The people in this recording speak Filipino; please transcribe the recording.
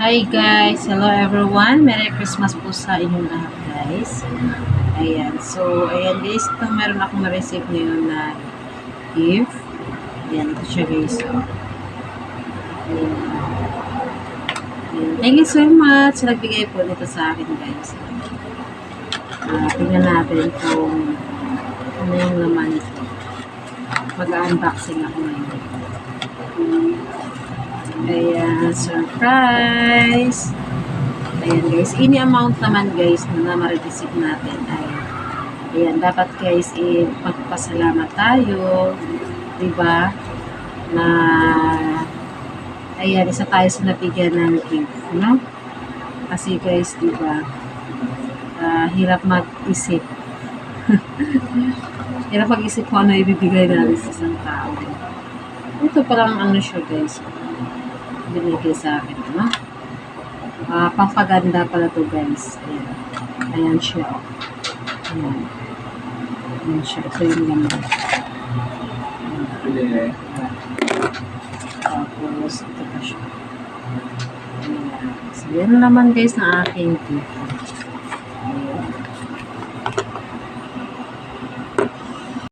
Hi guys! Hello everyone! Merry Christmas po sa inyong lahat guys. Ayan. So, ayan guys. Ito meron akong na-receive ngayon na gift. Ayan. Ito siya guys. Oh. Ayan. Ayan. Thank you so much. Nagbigay po nito sa akin guys. Tingnan natin kung ano yung laman ito. Mag-unboxing ako ngayon. Ayan, surprise! Ayan guys, any amount naman guys na ma-receive natin ay ayan, dapat guys magpasalamat tayo, diba? Na ayan, isa tayo sa nabigyan ng gift, no? Kasi guys, diba, hirap mag-isip. Hirap mag-isip kung ano ibibigay natin sa isang tao. Ito parang ano siya guys, binigay sa akin, no? Pampaganda pala to guys. Ayan. Ayan siya. Ayan. Ayan siya. Ito yung laman. Tapos, ito pa siya. Ayan. So, yan naman guys na aking gift.